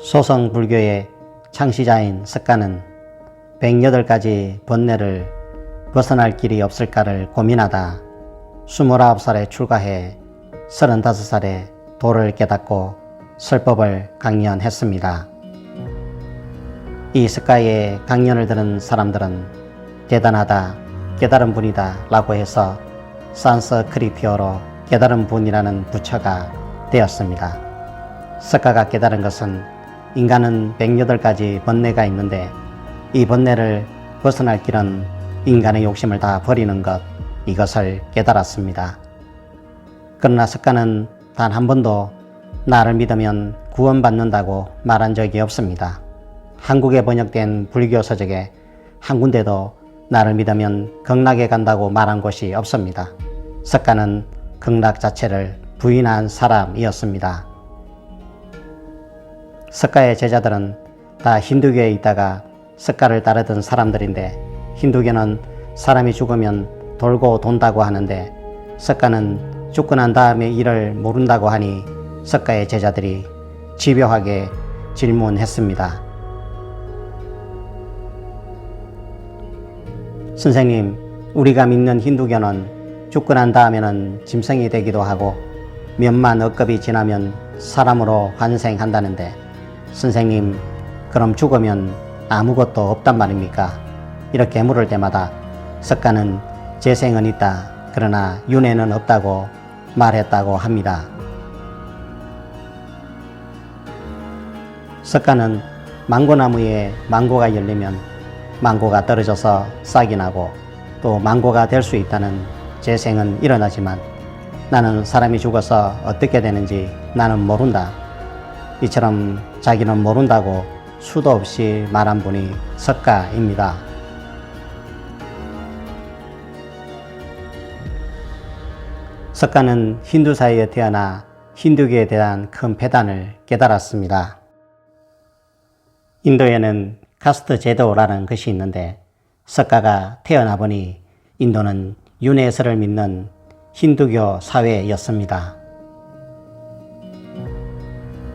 소성불교의 창시자인 석가는 108가지 번뇌를 벗어날 길이 없을까를 고민하다 29살에 출가해 35살에 도를 깨닫고 설법을 강연했습니다. 이 석가의 강연을 들은 사람들은 대단하다, 깨달은 분이다 라고 해서 산스크리트어로 깨달은 분이라는 부처가 되었습니다. 석가가 깨달은 것은 인간은 108가지 번뇌가 있는데 이 번뇌를 벗어날 길은 인간의 욕심을 다 버리는 것, 이것을 깨달았습니다. 그러나 석가는 단 한 번도 나를 믿으면 구원받는다고 말한 적이 없습니다. 한국에 번역된 불교 서적에 한 군데도 나를 믿으면 극락에 간다고 말한 곳이 없습니다. 석가는 극락 자체를 부인한 사람이었습니다. 석가의 제자들은 다 힌두교에 있다가 석가를 따르던 사람들인데 힌두교는 사람이 죽으면 돌고 돈다고 하는데 석가는 죽고 난 다음의 일을 모른다고 하니 석가의 제자들이 집요하게 질문했습니다. 선생님, 우리가 믿는 힌두교는 죽고 난 다음에는 짐승이 되기도 하고 몇만 억겁이 지나면 사람으로 환생한다는데 선생님, 그럼 죽으면 아무것도 없단 말입니까? 이렇게 물을 때마다 석가는 재생은 있다, 그러나 윤회는 없다고 말했다고 합니다. 석가는 망고나무에 망고가 열리면 망고가 떨어져서 싹이 나고 또 망고가 될 수 있다는 재생은 일어나지만 나는 사람이 죽어서 어떻게 되는지 나는 모른다. 이처럼 자기는 모른다고 수도 없이 말한 분이 석가입니다. 석가는 힌두 사회에 태어나 힌두교에 대한 큰 폐단을 깨달았습니다. 인도에는 카스트 제도라는 것이 있는데 석가가 태어나 보니 인도는 윤회설을 믿는 힌두교 사회였습니다.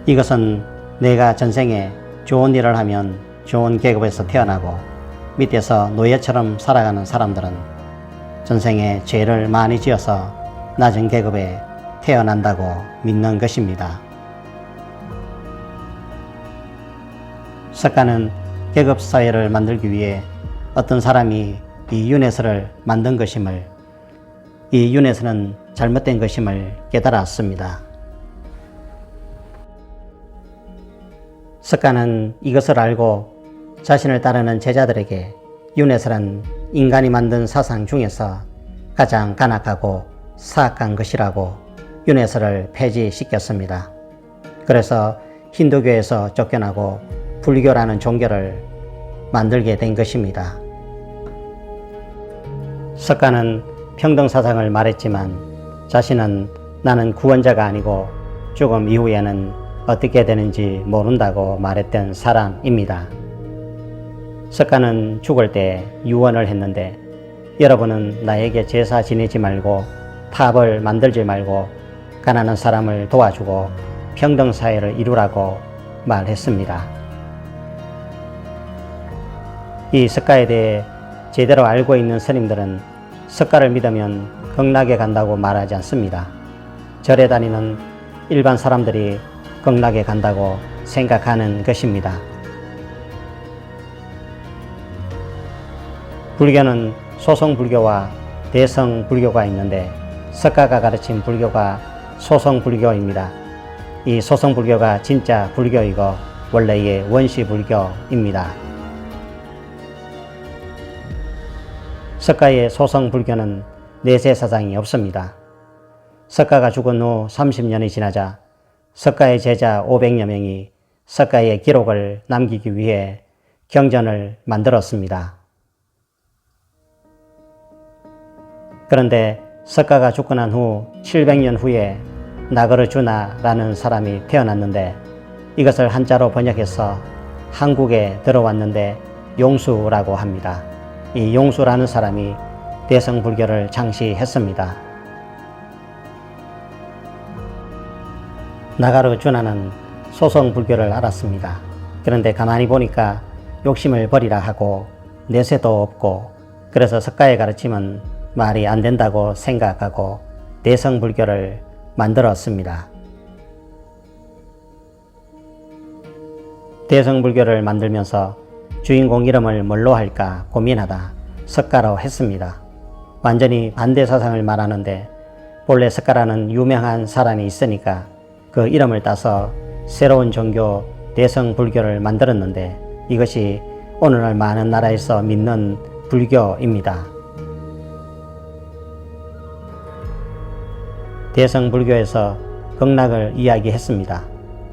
이것은 내가 전생에 좋은 일을 하면 좋은 계급에서 태어나고 밑에서 노예처럼 살아가는 사람들은 전생에 죄를 많이 지어서 낮은 계급에 태어난다고 믿는 것입니다. 석가는 계급사회를 만들기 위해 어떤 사람이 이 윤회설을 만든 것임을, 이 윤회설은 잘못된 것임을 깨달았습니다. 석가는 이것을 알고 자신을 따르는 제자들에게 윤회설은 인간이 만든 사상 중에서 가장 간악하고 사악한 것이라고 윤회설을 폐지시켰습니다. 그래서 힌두교에서 쫓겨나고 불교라는 종교를 만들게 된 것입니다. 석가는 평등사상을 말했지만 자신은 나는 구원자가 아니고 죽음 이후에는 어떻게 되는지 모른다고 말했던 사람입니다. 석가는 죽을 때 유언을 했는데 여러분은 나에게 제사 지내지 말고 탑을 만들지 말고 가난한 사람을 도와주고 평등사회를 이루라고 말했습니다. 이 석가에 대해 제대로 알고 있는 스님들은 석가를 믿으면 극락에 간다고 말하지 않습니다. 절에 다니는 일반 사람들이 극락에 간다고 생각하는 것입니다. 불교는 소성불교와 대성불교가 있는데 석가가 가르친 불교가 소성불교입니다. 이 소성불교가 진짜 불교이고 원래의 원시불교입니다. 석가의 소성불교는 내세사상이 없습니다. 석가가 죽은 후 30년이 지나자 석가의 제자 500여 명이 석가의 기록을 남기기 위해 경전을 만들었습니다. 그런데 석가가 죽고 난 후 700년 후에 나가르주나라는 사람이 태어났는데 이것을 한자로 번역해서 한국에 들어왔는데 용수라고 합니다. 이 용수라는 사람이 대성불교를 창시했습니다. 나가르주나는 소성 불교를 알았습니다. 그런데 가만히 보니까 욕심을 버리라 하고 내세도 없고, 그래서 석가의 가르침은 말이 안 된다고 생각하고 대성 불교를 만들었습니다. 대성 불교를 만들면서 주인공 이름을 뭘로 할까 고민하다 석가로 했습니다. 완전히 반대 사상을 말하는데 본래 석가라는 유명한 사람이 있으니까 그 이름을 따서 새로운 종교 대성 불교를 만들었는데, 이것이 오늘날 많은 나라에서 믿는 불교입니다. 대성 불교에서 극락을 이야기했습니다.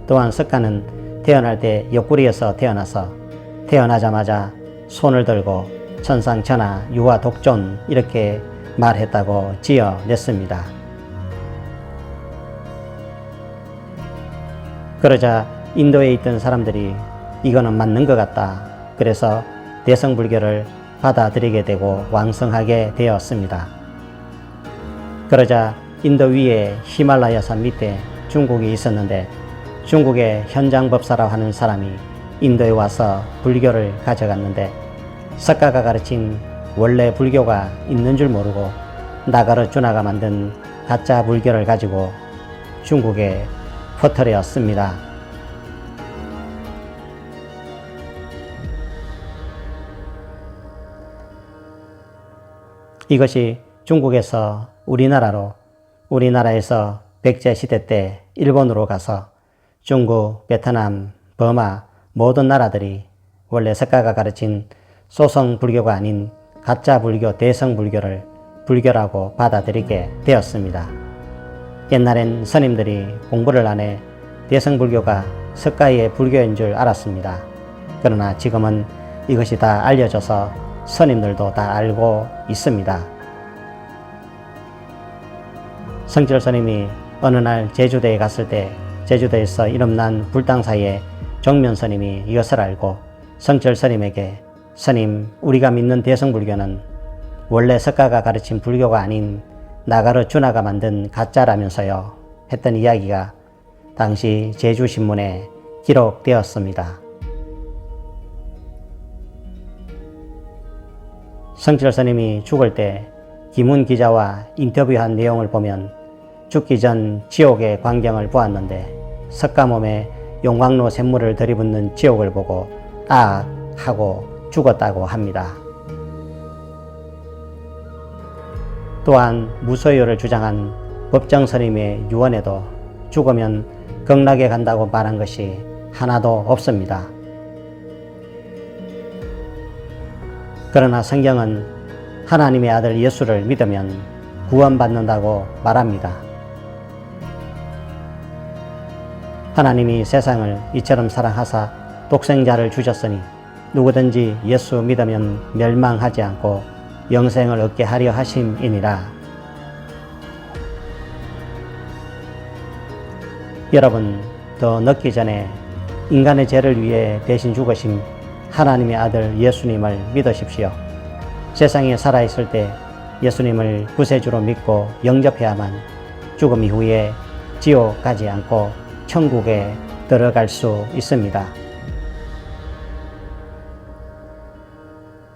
또한 석가는 태어날 때 옆구리에서 태어나서 태어나자마자 손을 들고 천상천하 유아 독존 이렇게 말했다고 지어냈습니다. 그러자 인도에 있던 사람들이 이거는 맞는 것 같다. 그래서 대성불교를 받아들이게 되고 왕성하게 되었습니다. 그러자 인도 위에 히말라야산 밑에 중국이 있었는데, 중국의 현장법사라고 하는 사람이 인도에 와서 불교를 가져갔는데, 석가가 가르친 원래 불교가 있는 줄 모르고 나가르주나가 만든 가짜 불교를 가지고 중국에 퍼뜨렸습니다. 이것이 중국에서 우리나라에서 백제시대 때 일본으로 가서 중국, 베트남, 버마 모든 나라들이 원래 석가가 가르친 소성 불교가 아닌 가짜 불교, 대성 불교를 불교라고 받아들이게 되었습니다. 옛날엔 스님들이 공부를 안 해 대성 불교가 석가의 불교인 줄 알았습니다. 그러나 지금은 이것이 다 알려져서 스님들도 다 알고 있습니다. 성철 스님이 어느 날 제주도에 갔을 때 제주도에서 이름난 불당사의 정면 스님이 이것을 알고 성철 스님에게, 스님, 우리가 믿는 대성불교는 원래 석가가 가르친 불교가 아닌 나가르주나가 만든 가짜라면서요 했던 이야기가 당시 제주신문에 기록되었습니다. 성철 스님이 죽을 때 김훈 기자와 인터뷰한 내용을 보면 죽기 전 지옥의 광경을 보았는데 석가 몸에 용광로 샘물을 들이붓는 지옥을 보고 아 하고 죽었다고 합니다. 또한 무소유를 주장한 법정 스님의 유언에도 죽으면 극락에 간다고 말한 것이 하나도 없습니다. 그러나 성경은 하나님의 아들 예수를 믿으면 구원받는다고 말합니다. 하나님이 세상을 이처럼 사랑하사 독생자를 주셨으니 누구든지 예수 믿으면 멸망하지 않고 영생을 얻게 하려 하심이니라. 여러분, 더 늦기 전에 인간의 죄를 위해 대신 죽으신 하나님의 아들 예수님을 믿으십시오. 세상에 살아있을 때 예수님을 구세주로 믿고 영접해야만 죽음 이후에 지옥 가지 않고 천국에 들어갈 수 있습니다.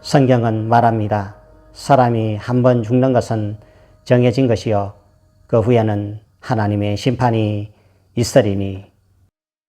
성경은 말합니다. 사람이 한 번 죽는 것은 정해진 것이요 그 후에는 하나님의 심판이 있으리니